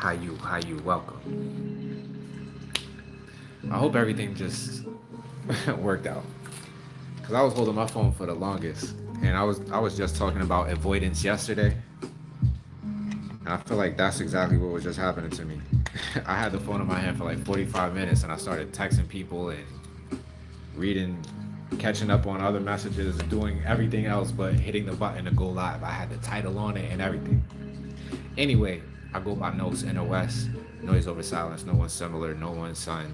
How you, welcome. I hope everything just worked out. Cause I was holding my phone for the longest, and I was just talking about avoidance yesterday, and I feel like that's exactly what was just happening to me. I had the phone in my hand for like 45 minutes, and I started texting people and reading, catching up on other messages, and doing everything else but hitting the button to go live. I had the title on it and everything. Anyway, I go by notes inner west, noise over silence, no one's similar, no one's sun,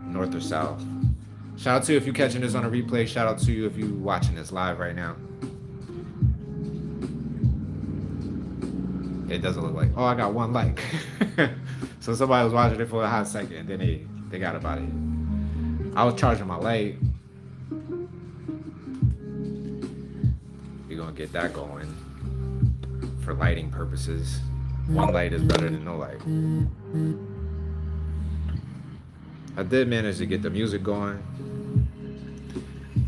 north or south. Shout out to you if you're catching this on a replay. Shout out to you if you're watching this live right now. It doesn't look like, oh, I got one like. So somebody was watching it for a hot second and then they got about it. I was charging my light. We're gonna get that going for lighting purposes. One light is better than no light. I did manage to get the music going.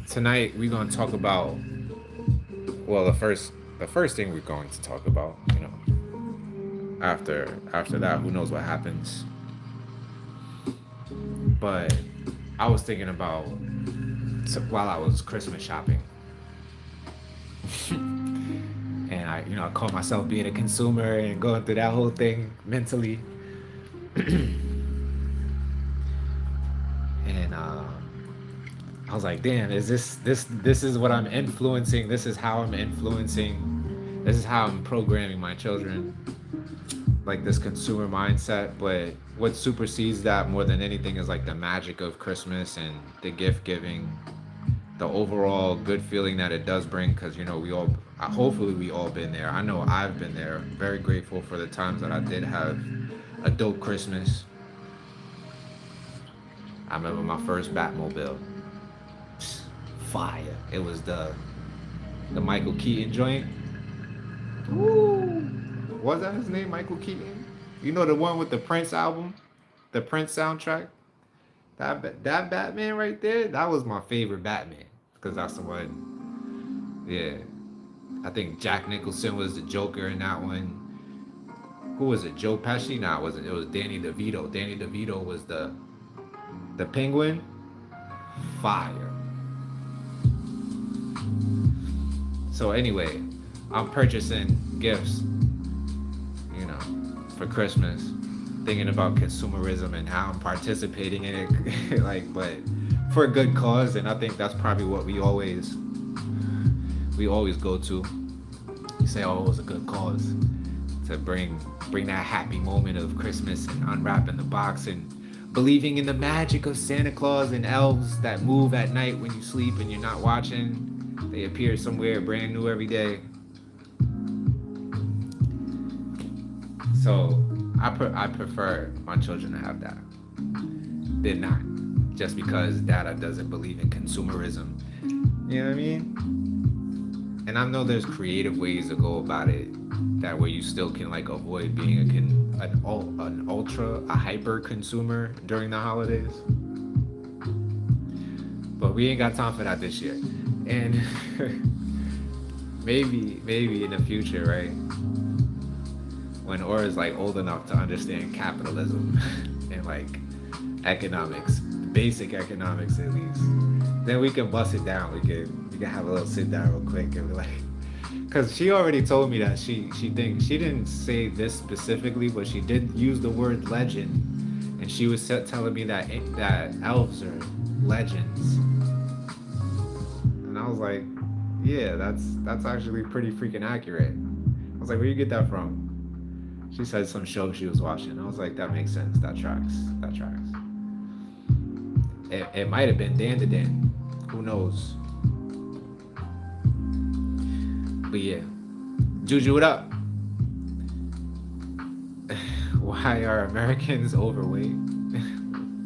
Tonight we're gonna talk about, well, the first thing we're going to talk about, after that, who knows what happens. But I was thinking about, while I was Christmas shopping, and I caught myself being a consumer and going through that whole thing mentally. And I was like, damn, is this is what I'm influencing? This is how I'm influencing. This is how I'm programming my children, like this consumer mindset. But what supersedes that more than anything is like the magic of Christmas and the gift giving, the overall good feeling that it does bring. Because we all, hopefully we all been there. I know I've been there. Very grateful for the times that I did have a dope Christmas. I remember my first Batmobile. Fire. It was the Michael Keaton joint. Ooh. Was that his name, Michael Keaton? You know, the one with the Prince album, the Prince soundtrack. That Batman right there, that was my favorite Batman, because that's the one. Yeah, I think Jack Nicholson was the Joker in that one. Who was it? Joe Pesci? Nah, it wasn't. It was Danny DeVito. Danny DeVito was the Penguin. Fire. So anyway, I'm purchasing gifts, for Christmas, thinking about consumerism and how I'm participating in it, like, but for a good cause. And I think that's probably what we always go to. You say, oh, it was a good cause to bring that happy moment of Christmas and unwrapping the box and believing in the magic of Santa Claus and elves that move at night when you sleep and you're not watching. They appear somewhere brand new every day. So I prefer my children to have that. They're not. Just because Dada doesn't believe in consumerism. You know what I mean? And I know there's creative ways to go about it, that way you still can like avoid being a hyper consumer during the holidays. But we ain't got time for that this year. And maybe in the future, right? When Aura's like old enough to understand capitalism and like economics, basic economics at least, then we can bust it down. We can have a little sit down real quick and be like, because she already told me that she thinks, she didn't say this specifically, but she did use the word legend, and she was telling me that elves are legends, and I was like, yeah, that's actually pretty freaking accurate. I was like, where you get that from? She said some show she was watching. I was like, that makes sense. That tracks. It might have been Dan to Dan. Who knows? But yeah. Juju, what up? Why are Americans overweight?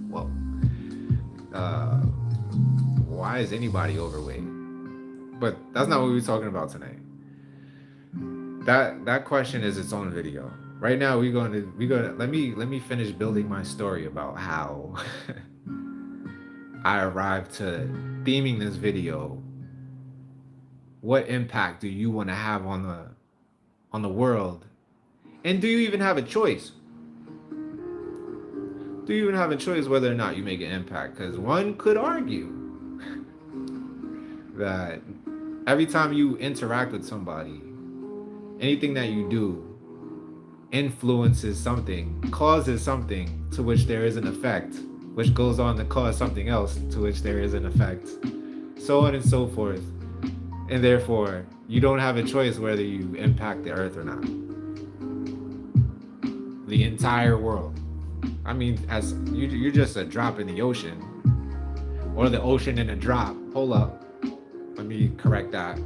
Well, why is anybody overweight? But that's not what we're talking about tonight. That question is its own video. Right now we're gonna let me finish building my story about how I arrived to theming this video. What impact do you want to have on the world? And do you even have a choice? do you even have a choice whether or not you make an impact? Because one could argue that every time you interact with somebody, anything that you do influences something, causes something to which there is an effect, which goes on to cause something else to which there is an effect, so on and so forth. And therefore, you don't have a choice whether you impact the earth or not. The entire world. I mean, as you're just a drop in the ocean, or the ocean in a drop. Hold up. Let me correct that.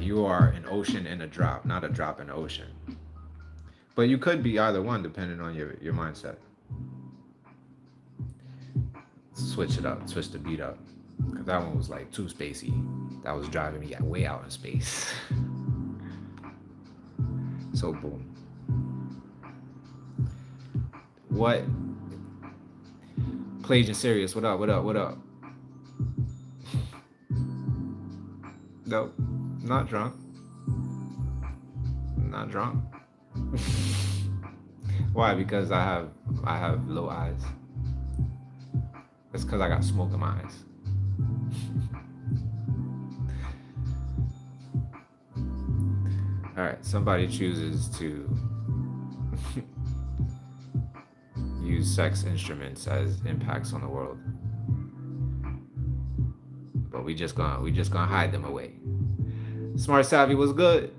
You are an ocean in a drop, not a drop in the ocean. But you could be either one depending on your mindset. Switch it up, switch the beat up. Because that one was like too spacey. That was driving me way out in space. So boom. What? Pelagian Sirius, what up? Nope, not drunk. Why? Because I have low eyes. It's because I got smoke in my eyes. All right, somebody chooses to use sex instruments as impacts on the world, but we just gonna hide them away. Smart Savvy was good.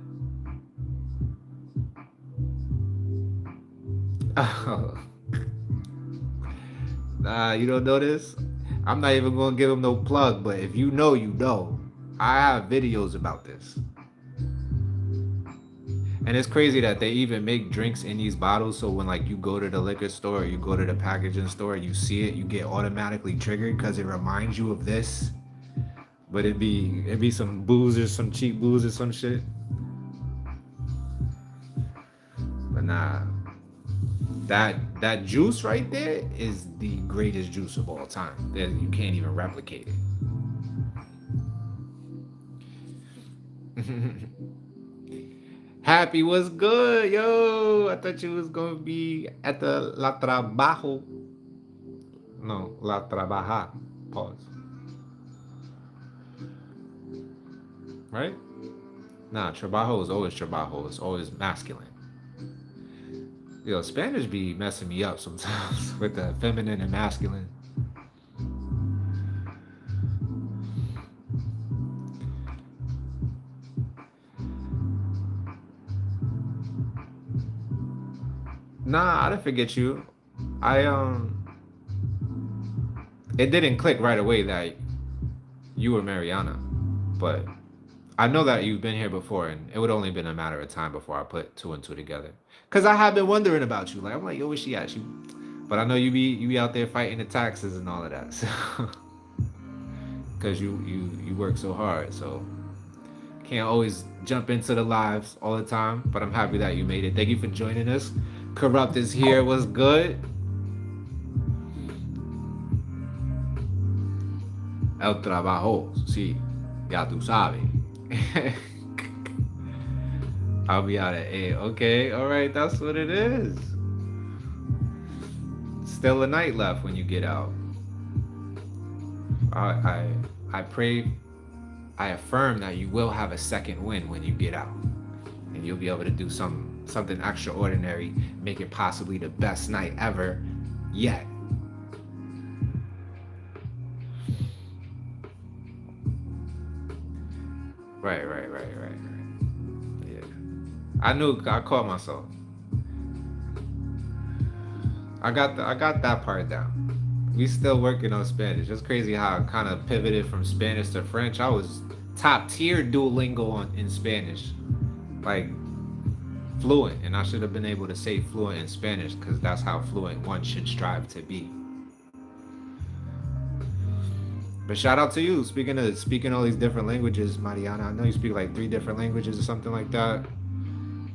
Oh. Nah, you don't know this? I'm not even gonna give him no plug, but if you know, you know. I have videos about this. And it's crazy that they even make drinks in these bottles, so when like you go to the liquor store or you go to the packaging store and you see it, you get automatically triggered because it reminds you of this. But it'd be some booze or some cheap booze or some shit. But nah. That juice right there is the greatest juice of all time. You can't even replicate it. Happy was good, yo. I thought you was gonna be at the La Trabajo. No, La Trabaja. Pause. Right? Nah, trabajo is always trabajo. It's always masculine. Yo, Spanish be messing me up sometimes with the feminine and masculine. Nah, I didn't forget you. It didn't click right away that you were Mariana, but I know that you've been here before, and it would only been a matter of time before I put two and two together. Cause I have been wondering about you. Like I'm like, yo, where's she at? But I know you be out there fighting the taxes and all of that. So, cause you work so hard, so can't always jump into the lives all the time. But I'm happy that you made it. Thank you for joining us. Corrupt is here. What's good? El trabajo, sí, ya tú sabes. I'll be out at 8. Okay, all right, that's what it is. Still a night left when you get out. I pray, I affirm that you will have a second win when you get out, and you'll be able to do something extraordinary, make it possibly the best night ever yet. Right. Yeah. I caught myself. I got that part down. We still working on Spanish. It's crazy how I kind of pivoted from Spanish to French. I was top tier Duolingo in Spanish. Like fluent, and I should have been able to say fluent in Spanish because that's how fluent one should strive to be. But shout out to you, speaking all these different languages, Mariana. I know you speak like 3 different languages or something like that.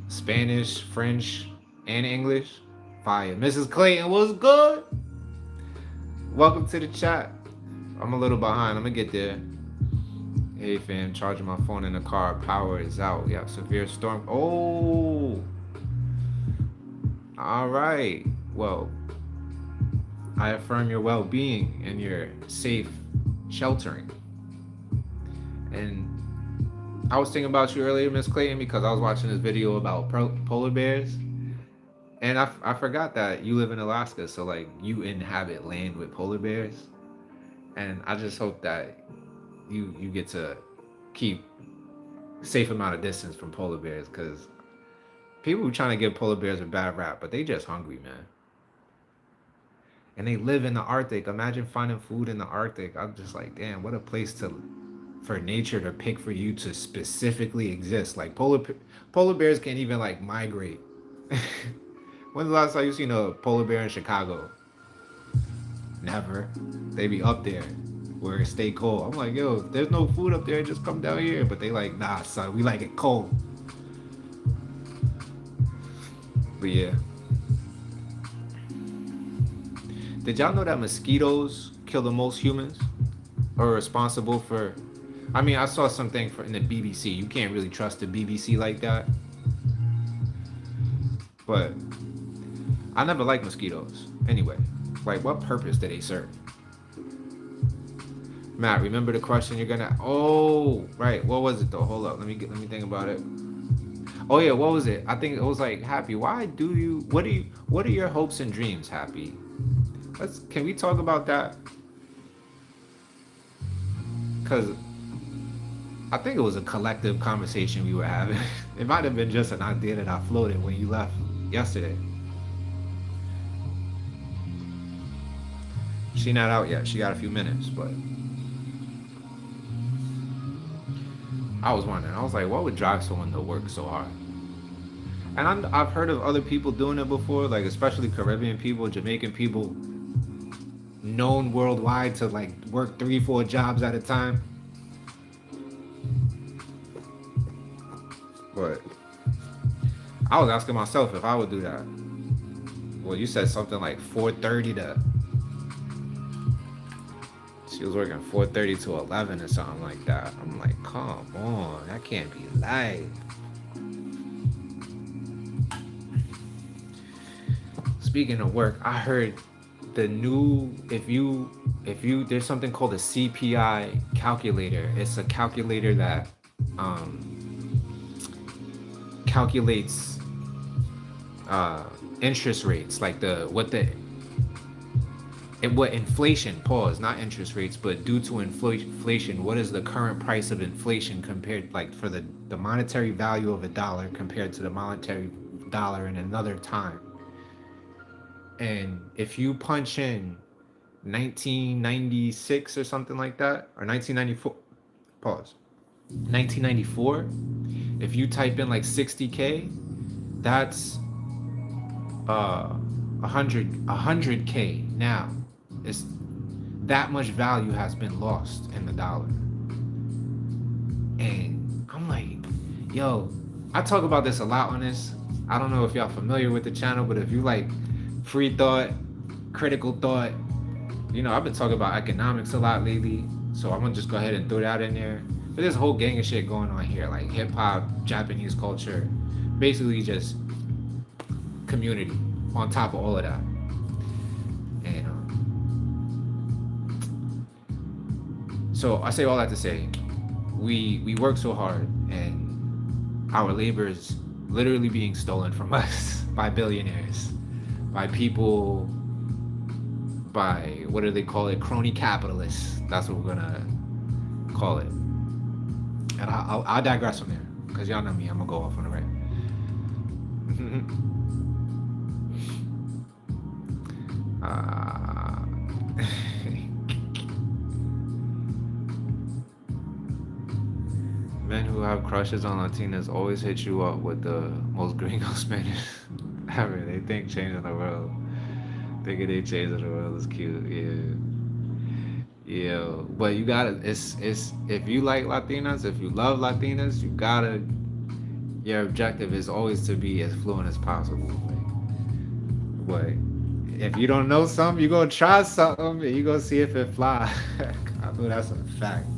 Spanish, French, and English. Fire. Mrs. Clayton, what's good? Welcome to the chat. I'm a little behind. I'm gonna get there. Hey fam, charging my phone in the car. Power is out. Yeah, severe storm. Oh, all right. Well, I affirm your well-being and your safe sheltering. And I was thinking about you earlier, Miss Clayton, because I was watching this video about polar bears, and I forgot that you live in Alaska, so like you inhabit land with polar bears, and I just hope that you get to keep safe amount of distance from polar bears, because people are trying to give polar bears a bad rap, but they just hungry, man. And they live in the Arctic. Imagine finding food in the Arctic. I'm just like, damn, what a place to for nature to pick for you to specifically exist. Like polar bears can't even like migrate. When's the last time you seen a polar bear in Chicago? Never. They be up there where it stay cold. I'm like, yo, if there's no food up there, just come down here. But they like, nah, son, we like it cold. But yeah. Did y'all know that mosquitoes kill the most humans? Or are responsible for... I mean, I saw something in the BBC. You can't really trust the BBC like that. But I never liked mosquitoes. Anyway, like what purpose do they serve? Matt, remember the question you're gonna... Oh, right. What was it though? Hold up. Let me think about it. Oh yeah, what was it? I think it was like, Happy, what are your hopes and dreams, Happy? Can we talk about that? Cause I think it was a collective conversation we were having. It might have been just an idea that I floated when you left yesterday. She not out yet. She got a few minutes, but I was wondering. I was like, what would drive someone to work so hard? And I've heard of other people doing it before, like especially Caribbean people, Jamaican people, known worldwide to like work 3-4 jobs at a time. But I was asking myself if I would do that. Well, you said something like 4:30 to... She was working 4:30 to 11 or something like that. I'm like, come on, that can't be life. Speaking of work, I heard the new, if you there's something called a CPI calculator. It's a calculator that calculates interest rates, like what inflation, not interest rates, but due to inflation, what is the current price of inflation compared, like for the monetary value of a dollar compared to the monetary dollar in another time. And if you punch in 1996 or something like that, or 1994, 1994, if you type in like 60K, that's 100K now. It's that much value has been lost in the dollar. And I'm like, yo, I talk about this a lot on this. I don't know if y'all familiar with the channel, but if you like free thought, critical thought, you know, I've been talking about economics a lot lately, so I'm gonna just go ahead and throw that in there. But there's a whole gang of shit going on here, like hip hop, Japanese culture, basically just community on top of all of that. And so I say all that to say, we work so hard, and our labor is literally being stolen from us by billionaires, by people, by, what do they call it, crony capitalists. That's what we're gonna call it. And I'll digress from there, because y'all know me, I'm gonna go off on the right. Men who have crushes on Latinas always hit you up with the most gringo Spanish ever. They think changing the world. Thinking they changing the world is cute. Yeah. But you gotta, it's if you like Latinas, if you love Latinas, you gotta, your objective is always to be as fluent as possible. But if you don't know something, you gonna try something and you gonna see if it fly. I know that's a fact.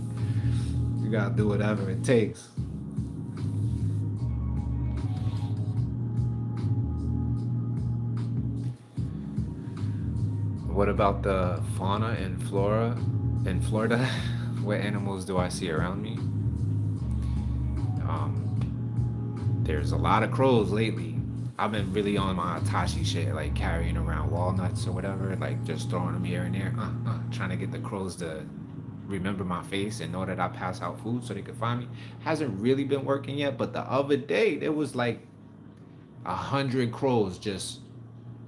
You gotta do whatever it takes. What about the fauna and flora in Florida? What animals do I see around me? There's a lot of crows lately. I've been really on my Atashi shit, like carrying around walnuts or whatever, like just throwing them here and there, trying to get the crows to remember my face and know that I pass out food so they can find me. Hasn't really been working yet, but the other day there was like 100 crows just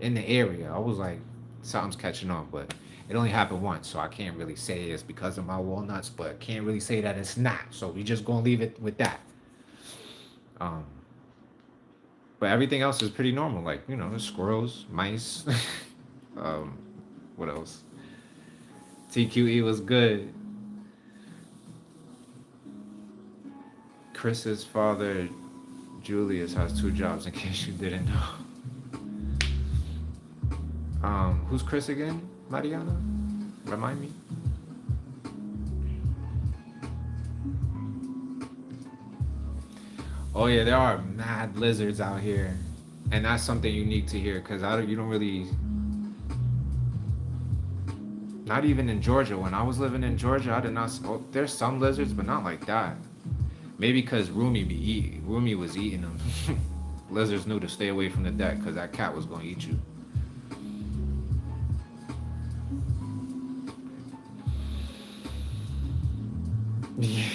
in the area. I was like, something's catching on, but it only happened once, so I can't really say it's because of my walnuts, but can't really say that it's not. So we just gonna leave it with that. Um, but everything else is pretty normal, like squirrels, mice. um, what else? TQE was good. Chris's father, Julius, has 2 jobs. In case you didn't know. Who's Chris again, Mariana? Remind me. Oh yeah, there are mad lizards out here, and that's something unique to here because you don't really. Not even in Georgia. When I was living in Georgia, I did not. Oh, there's some lizards, but not like that. Maybe because Rumi was eating them. Lizards knew to stay away from the deck because that cat was gonna eat you.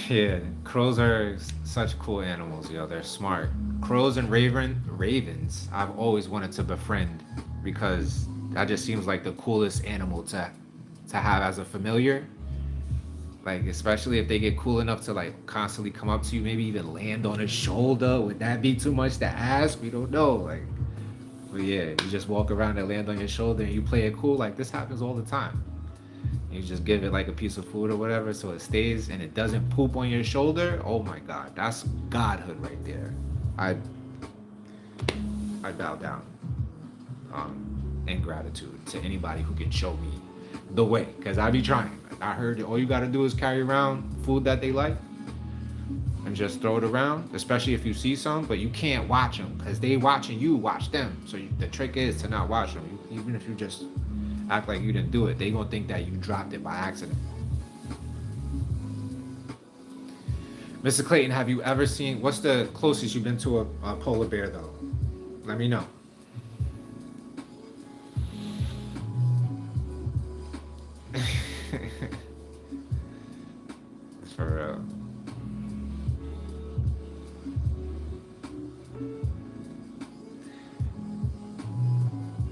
Yeah, crows are such cool animals, yo. They're smart. Crows and ravens, I've always wanted to befriend because that just seems like the coolest animal to have as a familiar. Like especially if they get cool enough to like constantly come up to you, maybe even land on a shoulder. Would that be too much to ask? We don't know. Like, but yeah, you just walk around and land on your shoulder and you play it cool. Like this happens all the time. You just give it like a piece of food or whatever so it stays and it doesn't poop on your shoulder. Oh my god, that's godhood right there. I bow down in gratitude to anybody who can show me the way, because I be trying. I heard that all you gotta do is carry around food that they like and just throw it around, especially if you see some, but you can't watch them because they watching you watch them. So the trick is to not watch them. Even if you just act like you didn't do it, they gonna think that you dropped it by accident. Mr. Clayton, have you ever seen, what's the closest you've been to a polar bear though? Let me know. For real.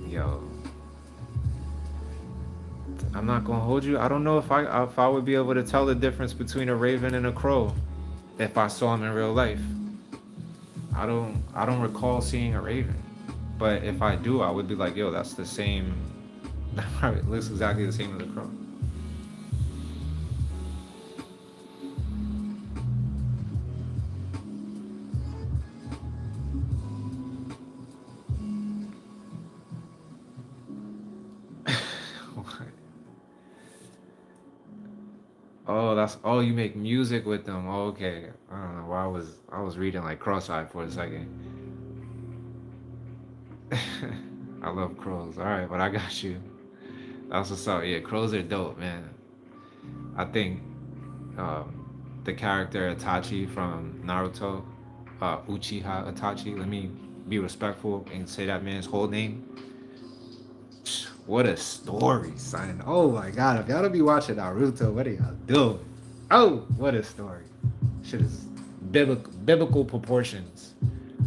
Yo, I'm not gonna hold you. I don't know if I would be able to tell the difference between a raven and a crow if I saw them in real life. I don't recall seeing a raven, but if I do, I would be like, yo, that's the same. That probably looks exactly the same as a crow. Oh, you make music with them. Oh, okay. I don't know why I was reading like cross-eyed for a second. I love crows. All right, but I got you. That's what's up. Yeah, crows are dope, man. I think the character Itachi from Naruto, Uchiha Itachi. Let me be respectful and say that man's whole name. What a story, son. Oh my god, if y'all don't be watching Naruto, what are y'all doing? Oh, what a story. Shit is biblical proportions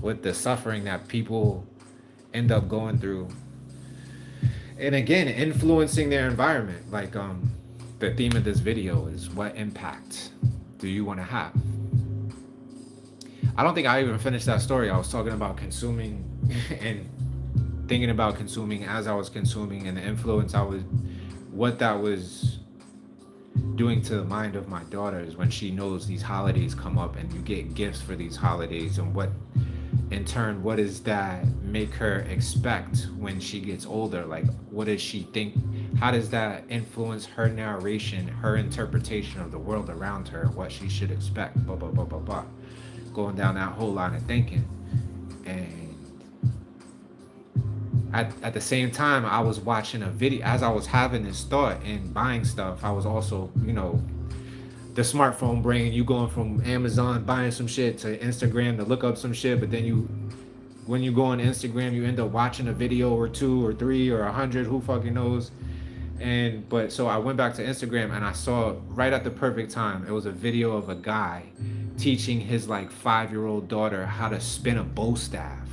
with the suffering that people end up going through. And again, influencing their environment. Like the theme of this video is, what impact do you want to have? I don't think I even finished that story. I was talking about consuming and thinking about consuming as I was consuming, and the influence what that was doing to the mind of my daughters when she knows these holidays come up and you get gifts for these holidays, and what in turn, what does that make her expect when she gets older? Like, what does she think How does that influence her narration, her interpretation of the world around her, what she should expect? Blah blah blah blah blah. Going down that whole line of thinking, and at the same time, I was watching a video as I was having this thought and buying stuff. I was also, the smartphone brain. You going from Amazon buying some shit to Instagram to look up some shit, but then when you go on Instagram, you end up watching a video or two or three or 100. Who fucking knows? But so I went back to Instagram and I saw right at the perfect time. It was a video of a guy teaching his like 5-year-old daughter how to spin a bow staff.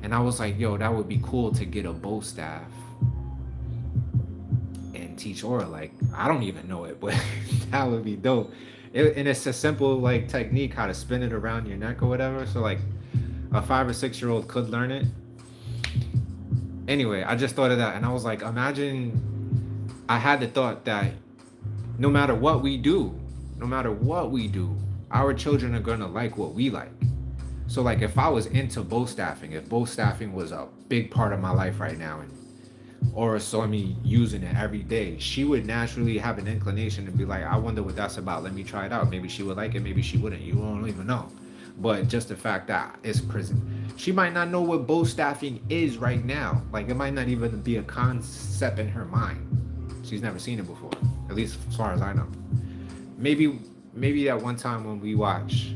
And I was like, yo, that would be cool to get a bow staff and teach Aura. Like, I don't even know it, but that would be dope. And it's a simple like technique how to spin it around your neck or whatever. So like a 5 or 6-year-old could learn it. Anyway, I just thought of that and I was like, imagine I had the thought that no matter what we do, our children are gonna like what we like. So like if I was into bow staffing, if bow staffing was a big part of my life right now and Aura saw me using it every day, she would naturally have an inclination to be like, I wonder what that's about. Let me try it out. Maybe she would like it, maybe she wouldn't. You don't even know. But just the fact that it's prison. She might not know what bow staffing is right now. Like it might not even be a concept in her mind. She's never seen it before, at least as far as I know. Maybe that one time when we watched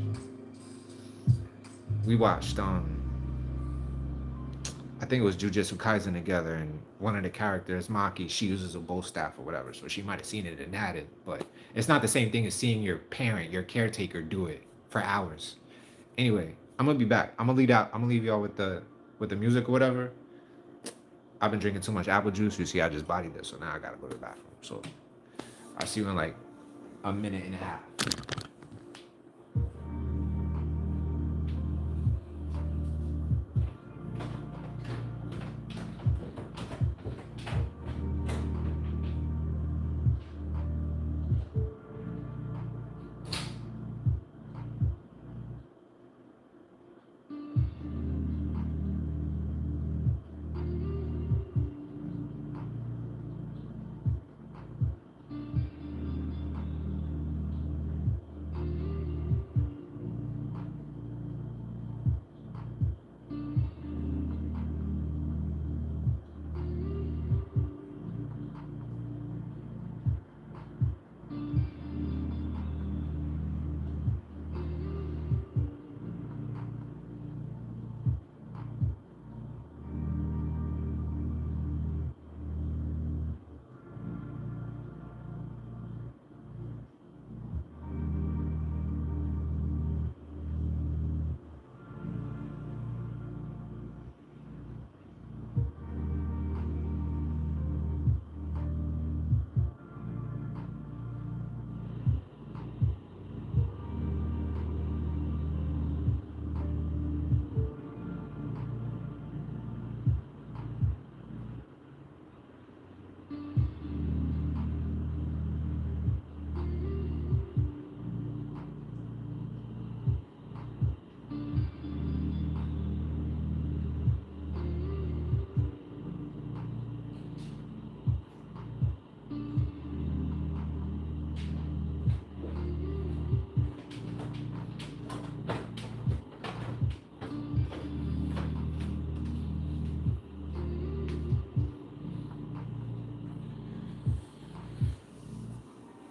I think it was Jujutsu Kaisen together, and one of the characters, Maki, she uses a bow staff or whatever, so she might have seen it and had it, but it's not the same thing as seeing your parent, your caretaker do it for hours. Anyway, I'm gonna be back. I'm gonna leave y'all with the music or whatever. I've been drinking too much apple juice. You see, I just bodied this, so now I gotta go to the bathroom. So I'll see you in like a minute and a half.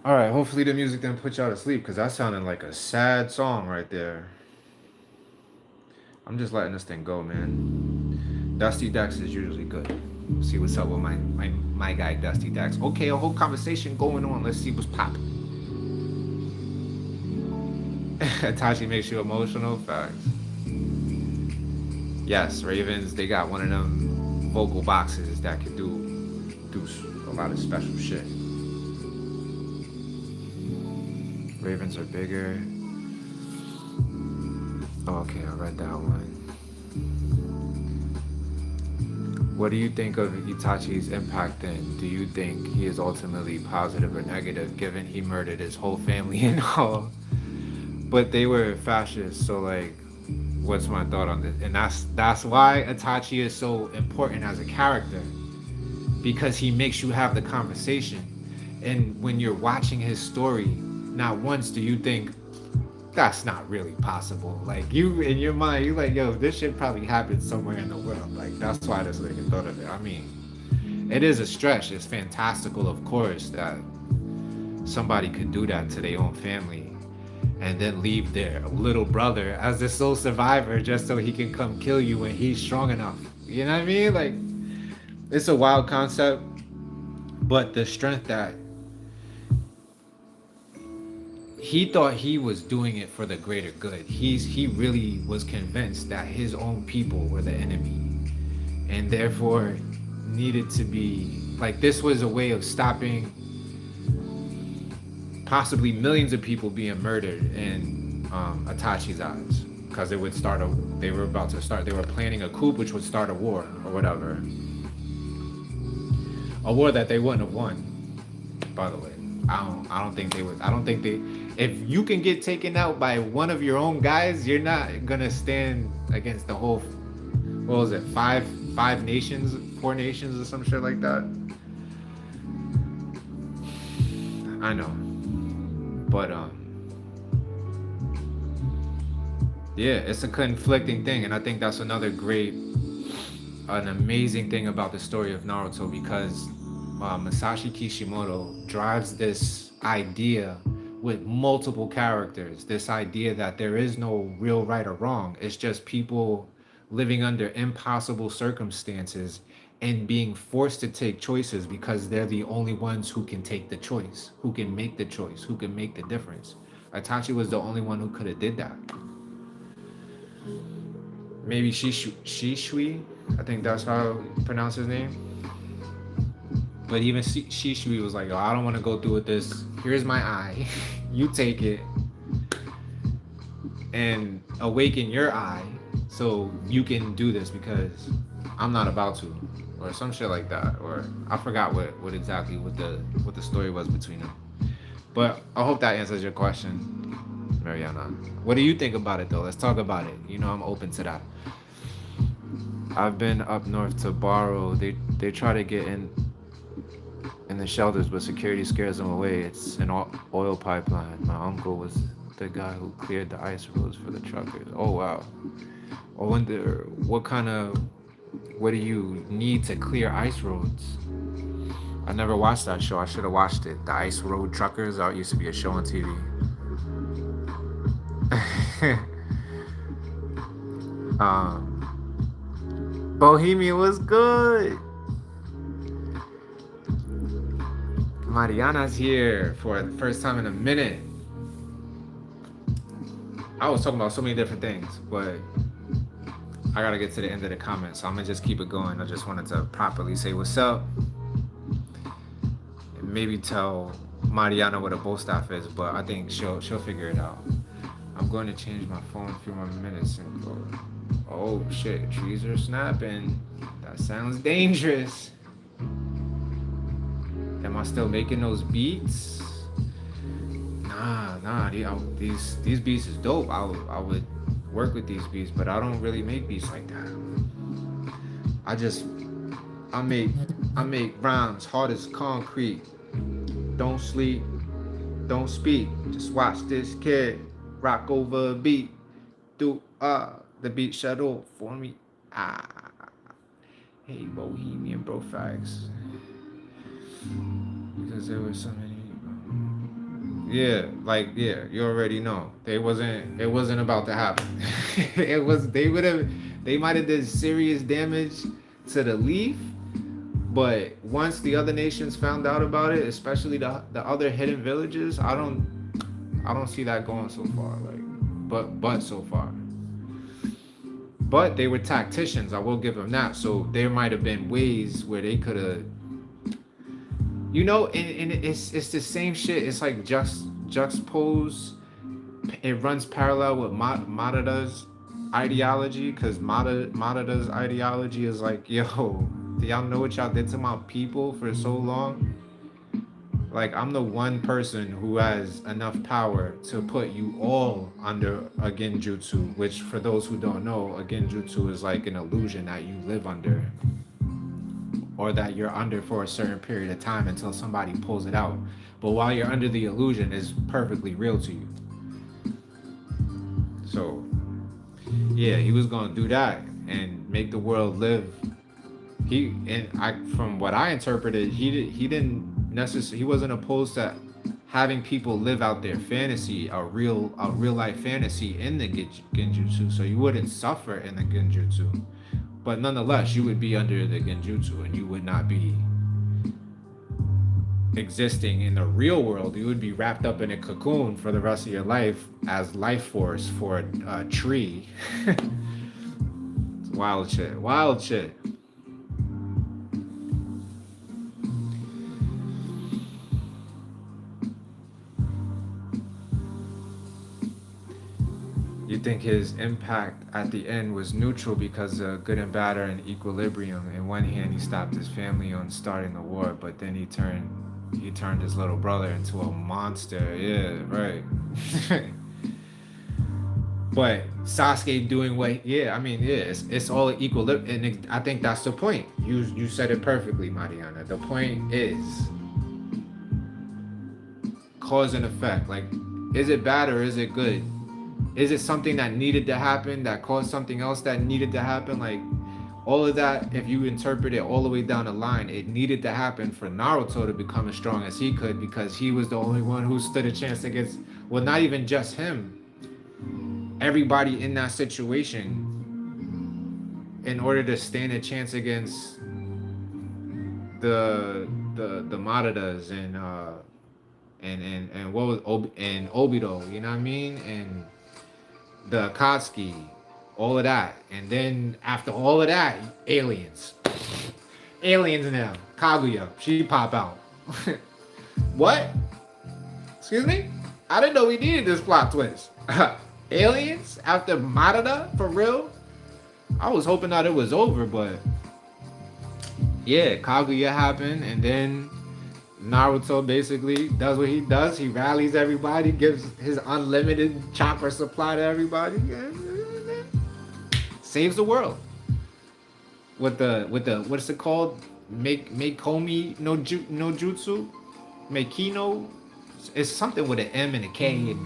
All right, hopefully the music didn't put y'all to sleep because that sounded like a sad song right there. I'm just letting this thing go, man. Dusty Dex is usually good. See what's up with my guy Dusty Dex. Okay, a whole conversation going on. Let's see what's popping. Itachi makes you emotional. Facts. Yes, Ravens. They got one of them vocal boxes that can do a lot of special shit. Ravens are bigger. Oh, okay, I read that one. What do you think of Itachi's impact then? Do you think he is ultimately positive or negative given he murdered his whole family and all? But they were fascists, so like, what's my thought on this? And that's why Itachi is so important as a character. because he makes you have the conversation. And when you're watching his story, not once do you think that's not really possible. Like, you in your mind, you're like, yo, this shit probably happened somewhere in the world. Like, that's why this nigga thought of it. I mean, it is a stretch. It's fantastical, of course, that somebody could do that to their own family and then leave their little brother as the sole survivor just so he can come kill you when he's strong enough. You know what I mean? Like, it's a wild concept, but the strength that he thought he was doing it for the greater good. He really was convinced that his own people were the enemy, and therefore needed to be like, this was a way of stopping possibly millions of people being murdered in Itachi's eyes, because it would start they were planning a coup which would start a war or whatever, a war that they wouldn't have won, by the way. I don't think they, if you can get taken out by one of your own guys, you're not gonna stand against the whole, what was it, four nations or some shit like that. I know. But yeah, it's a conflicting thing, and I think that's another an amazing thing about the story of Naruto, because Masashi Kishimoto drives this idea with multiple characters, this idea that there is no real right or wrong. It's just people living under impossible circumstances and being forced to take choices because they're the only ones who can take the choice, who can make the choice, who can make the difference. Itachi was the only one who could have did that. Maybe Shishui, I think that's how you pronounce his name. But even Shishui was like, oh, I don't want to go through with this. Here's my eye. You take it and awaken your eye so you can do this, because I'm not about to. Or some shit like that. Or I forgot what exactly what the story was between them. But I hope that answers your question, Mariana. What do you think about it, though? Let's talk about it. You know, I'm open to that. I've been up north to borrow. They try to get in the shelters, but security scares them away. It's an oil pipeline. My uncle was the guy who cleared the ice roads for the truckers. Oh, wow. I wonder what do you need to clear ice roads? I never watched that show. I should have watched it. The Ice Road Truckers. That used to be a show on TV. Bohemian was good. Mariana's here for the first time in a minute. I was talking about so many different things, but I gotta get to the end of the comments, so I'm gonna just keep it going. I just wanted to properly say what's up, and maybe tell Mariana what a bow staff is, but I think she'll figure it out. I'm going to change my phone a few more minutes and go. Oh shit, trees are snapping. That sounds dangerous. Am I still making those beats? Nah. These beats is dope. I would work with these beats, but I don't really make beats like that. I make rhymes hard as concrete. Don't sleep, don't speak. Just watch this kid rock over a beat. Do the beat shut off for me. Hey, Bohemian bro facts. Because there were so many. Yeah, you already know. It wasn't about to happen. They might have did serious damage to the leaf, but once the other nations found out about it, especially the other hidden villages, I don't see that going so far. But so far. But they were tacticians, I will give them that. So there might have been ways where they could have, and it's the same shit. It's like juxtapose. It runs parallel with Madara's ideology, because Madara's ideology is like, yo, do y'all know what y'all did to my people for so long? Like, I'm the one person who has enough power to put you all under a genjutsu, which, for those who don't know, a genjutsu is like an illusion that you live under. or that you're under for a certain period of time until somebody pulls it out. But while you're under the illusion, is perfectly real to you. So yeah, he was gonna do that and make the world live. From what I interpreted, he didn't necessarily, he wasn't opposed to having people live out their fantasy, a real life fantasy in the genjutsu, so you wouldn't suffer in the genjutsu, but nonetheless you would be under the genjutsu and you would not be existing in the real world. You would be wrapped up in a cocoon for the rest of your life as life force for a tree. It's wild shit. Wild shit. You think his impact at the end was neutral because good and bad are in equilibrium. In one hand, he stopped his family on starting the war, but then he turned his little brother into a monster. Yeah, right. But Sasuke doing what? Yeah, I mean, yeah, it's all equilibrium, and I think that's the point. You said it perfectly, Mariana. The point is cause and effect. Like, is it bad or is it good? Is it something that needed to happen that caused something else that needed to happen? Like, all of that, if you interpret it all the way down the line, it needed to happen for Naruto to become as strong as he could, because he was the only one who stood a chance against, well, not even just him, everybody in that situation, in order to stand a chance against the Maradas and what was and Obito, you know what I mean, and the Akatsuki, all of that. And then after all of that, aliens now, Kaguya, she pop out. What? Excuse me? I didn't know we needed this plot twist. Aliens after Madara, for real? I was hoping that it was over, but yeah, Kaguya happened, and then Naruto basically does what he does. He rallies everybody, gives his unlimited chakra supply to everybody, and saves the world. With the what's it called? Meikomi no Jutsu? Meikino? It's something with an M and a K. And